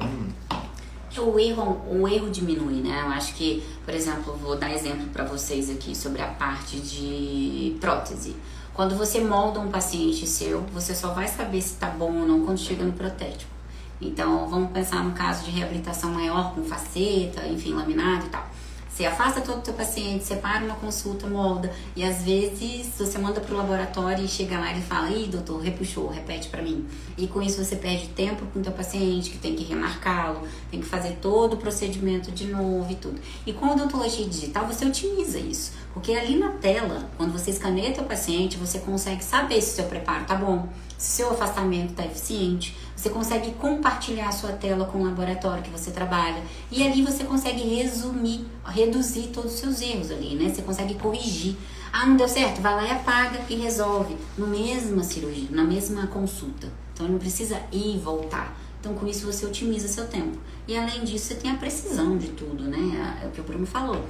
O erro diminui, né? Eu acho que, por exemplo, vou dar exemplo para vocês aqui sobre a parte de prótese. Quando você molda um paciente seu, você só vai saber se tá bom ou não quando chega no protético. Então, vamos pensar no caso de reabilitação maior com faceta, enfim, laminado e tal. Você afasta todo o teu paciente, separa uma consulta, molda, e às vezes você manda pro laboratório e chega lá e ele fala: ih, doutor, repuxou, repete pra mim. E com isso você perde tempo com o teu paciente, que tem que remarcá-lo, tem que fazer todo o procedimento de novo e tudo. E com a odontologia digital você otimiza isso, porque ali na tela, quando você escaneia teu paciente, você consegue saber se o seu preparo tá bom, se o seu afastamento tá eficiente. Você consegue compartilhar a sua tela com o laboratório que você trabalha. E ali você consegue reduzir todos os seus erros ali, né? Você consegue corrigir. Ah, não deu certo? Vai lá e apaga e resolve. Na mesma cirurgia, na mesma consulta. Então não precisa ir e voltar. Então com isso você otimiza seu tempo. E além disso você tem a precisão de tudo, né? É o que o Bruno falou.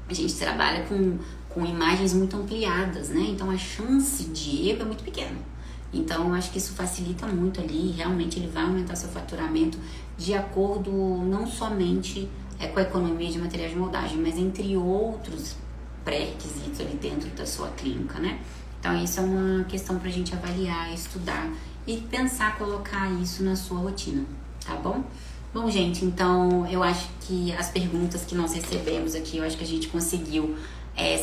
A gente trabalha com imagens muito ampliadas, né? Então a chance de erro é muito pequena. Então, eu acho que isso facilita muito ali, realmente ele vai aumentar seu faturamento de acordo não somente com a economia de materiais de moldagem, mas entre outros pré-requisitos ali dentro da sua clínica, né? Então, isso é uma questão pra gente avaliar, estudar e pensar, colocar isso na sua rotina, tá bom? Bom, gente, então eu acho que as perguntas que nós recebemos aqui, eu acho que a gente conseguiu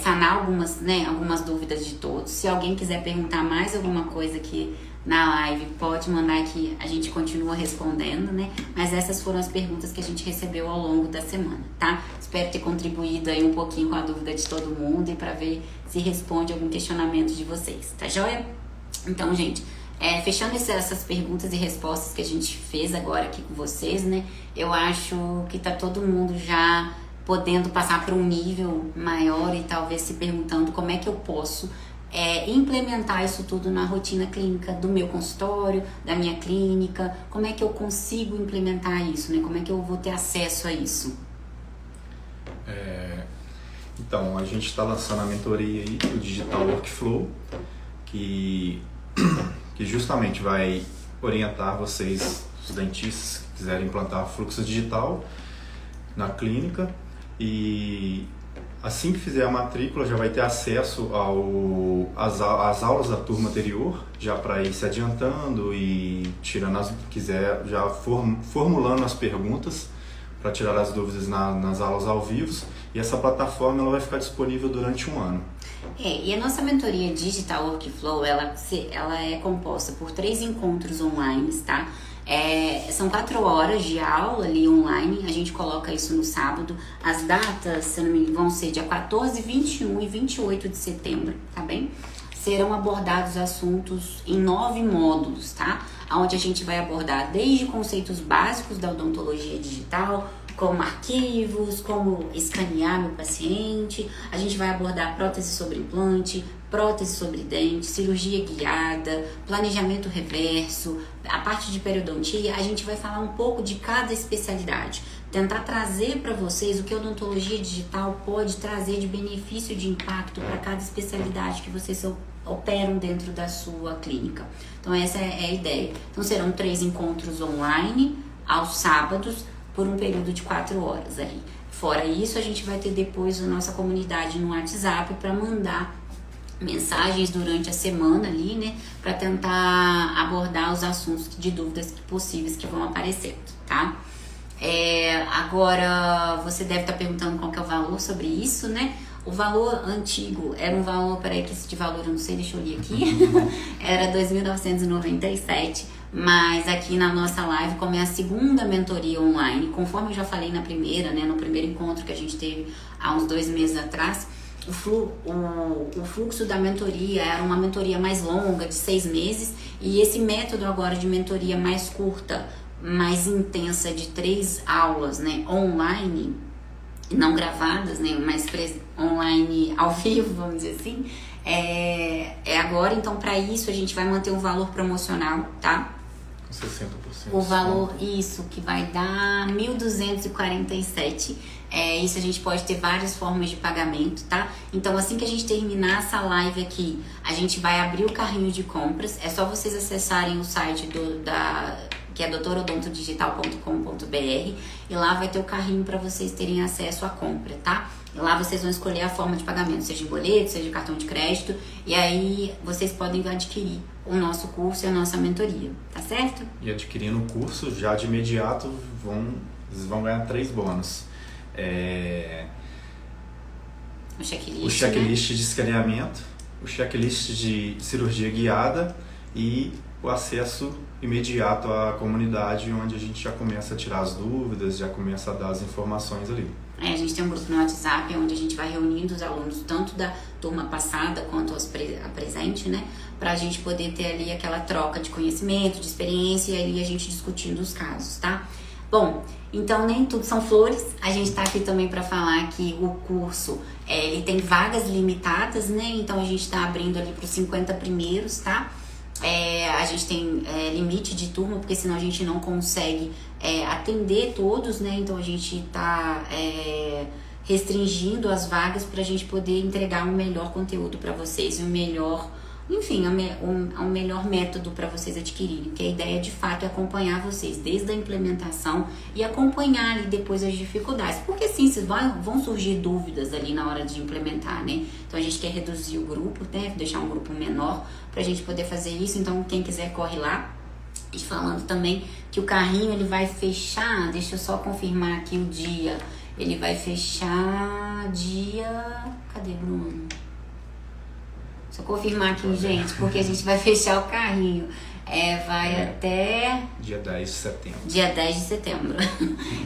sanar algumas dúvidas de todos. Se alguém quiser perguntar mais alguma coisa aqui na live, pode mandar que a gente continua respondendo, né? Mas essas foram as perguntas que a gente recebeu ao longo da semana, tá? Espero ter contribuído aí um pouquinho com a dúvida de todo mundo e para ver se responde algum questionamento de vocês, tá joia? Então, gente, fechando essas perguntas e respostas que a gente fez agora aqui com vocês, né? Eu acho que tá todo mundo já podendo passar para um nível maior e talvez se perguntando como é que eu posso implementar isso tudo na rotina clínica do meu consultório, da minha clínica, como é que eu consigo implementar isso, né? Como é que eu vou ter acesso a isso? Então, a gente está lançando a mentoria aí, o Digital Workflow, que justamente vai orientar vocês, os dentistas que quiserem implantar fluxo digital na clínica. E assim que fizer a matrícula já vai ter acesso às aulas da turma anterior, já para ir se adiantando e tirando quiser já formulando as perguntas para tirar as dúvidas nas aulas ao vivo. E essa plataforma ela vai ficar disponível durante um ano. E a nossa mentoria Digital Workflow, ela é composta por 3 encontros online, tá? São 4 horas de aula ali online, a gente coloca isso no sábado. As datas, se não me engano, vão ser dia 14, 21 e 28 de setembro, tá bem? Serão abordados assuntos em 9 módulos, tá? Onde a gente vai abordar desde conceitos básicos da odontologia digital, como arquivos, como escanear meu paciente. A gente vai abordar prótese sobre implante, prótese sobre dente, cirurgia guiada, planejamento reverso, a parte de periodontia. A gente vai falar um pouco de cada especialidade, tentar trazer para vocês o que a odontologia digital pode trazer de benefício, de impacto para cada especialidade que vocês operam dentro da sua clínica. Então essa é a ideia. Então serão 3 encontros online aos sábados por um período de 4 horas aí. Fora isso, a gente vai ter depois a nossa comunidade no WhatsApp para mandar mensagens durante a semana ali, né, para tentar abordar os assuntos de dúvidas possíveis que vão aparecendo, tá? Agora você deve estar perguntando qual que é o valor sobre isso, né? O valor antigo era um valor, peraí que esse de valor eu não sei, deixa eu ler aqui, era 2.997, mas aqui na nossa live, como é a segunda mentoria online, conforme eu já falei na primeira, né, no primeiro encontro que a gente teve há uns 2 meses atrás, o fluxo da mentoria era uma mentoria mais longa, de 6 meses, e esse método agora de mentoria mais curta, mais intensa, de 3 aulas, né, online, não gravadas, né, mas online ao vivo, vamos dizer assim, é agora. Então, para isso, a gente vai manter um valor promocional, tá? 60%. O valor, isso, que vai dar 1.247. Isso a gente pode ter várias formas de pagamento, tá? Então, assim que a gente terminar essa live aqui, a gente vai abrir o carrinho de compras. É só vocês acessarem o site que é doutorodontodigital.com.br, e lá vai ter o carrinho para vocês terem acesso à compra, tá? E lá vocês vão escolher a forma de pagamento, seja em boleto, seja de cartão de crédito, e aí vocês podem adquirir o nosso curso e a nossa mentoria, tá certo? E adquirindo o curso, já de imediato, vocês vão ganhar 3 bônus. O checklist, o checklist, né, de escaneamento, o checklist de cirurgia guiada e o acesso imediato à comunidade, onde a gente já começa a tirar as dúvidas, já começa a dar as informações ali. A gente tem um grupo no WhatsApp onde a gente vai reunindo os alunos, tanto da turma passada quanto a presente, né? Pra gente poder ter ali aquela troca de conhecimento, de experiência, e ali a gente discutindo os casos, tá? Bom, então nem tudo são flores. A gente tá aqui também para falar que o curso, ele tem vagas limitadas, né? Então a gente tá abrindo ali para os 50 primeiros, tá? A gente tem limite de turma, porque senão a gente não consegue atender todos, né? Então a gente tá restringindo as vagas para a gente poder entregar um melhor conteúdo para vocês, um melhor, enfim, um melhor método para vocês adquirirem, porque a ideia de fato é acompanhar vocês desde a implementação e acompanhar ali depois as dificuldades, porque sim, vão surgir dúvidas ali na hora de implementar, né? Então a gente quer reduzir o grupo, né? Deixar um grupo menor pra gente poder fazer isso. Então quem quiser corre lá. E falando também que o carrinho ele vai fechar, deixa eu só confirmar aqui o dia, ele vai fechar dia, cadê Bruno? Só confirmar aqui, gente, porque a gente vai fechar o carrinho. Vai até... Dia 10 de setembro. Dia 10 de setembro.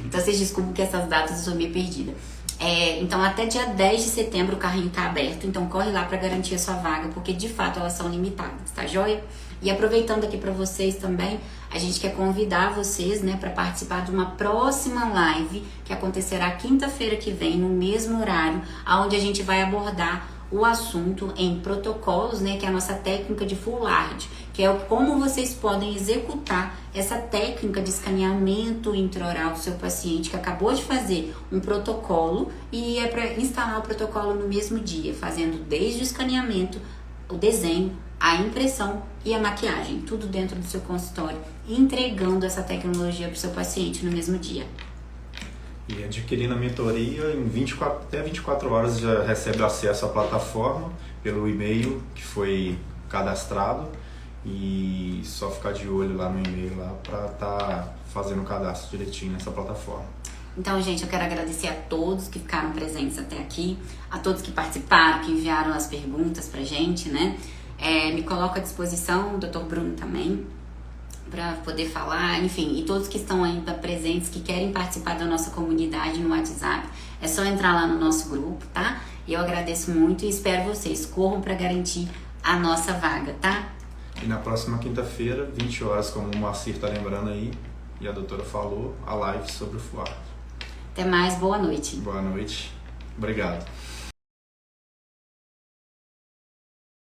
Então vocês desculpem que essas datas eu sou meio perdida. Então até dia 10 de setembro o carrinho tá aberto. Então corre lá para garantir a sua vaga, porque de fato elas são limitadas, tá joia? E aproveitando aqui para vocês também, a gente quer convidar vocês, né, para participar de uma próxima live que acontecerá quinta-feira que vem, no mesmo horário, onde a gente vai abordar o assunto em protocolos, né, que é a nossa técnica de full art, que é como vocês podem executar essa técnica de escaneamento intraoral do seu paciente que acabou de fazer um protocolo, e é para instalar o protocolo no mesmo dia, fazendo desde o escaneamento, o desenho, a impressão e a maquiagem, tudo dentro do seu consultório, entregando essa tecnologia para o seu paciente no mesmo dia. E adquirindo a mentoria, até 24 horas já recebe acesso à plataforma pelo e-mail que foi cadastrado, e só ficar de olho lá no e-mail lá para estar fazendo o cadastro direitinho nessa plataforma. Então, gente, eu quero agradecer a todos que ficaram presentes até aqui, a todos que participaram, que enviaram as perguntas pra gente, né? Me coloco à disposição, o Dr. Bruno também, para poder falar, enfim, e todos que estão ainda presentes, que querem participar da nossa comunidade no WhatsApp, é só entrar lá no nosso grupo, tá? E eu agradeço muito e espero vocês, corram para garantir a nossa vaga, tá? E na próxima quinta-feira, 20 horas, como o Moacir tá lembrando aí, e a doutora falou, a live sobre o FUAR. Até mais, boa noite. Boa noite. Obrigado.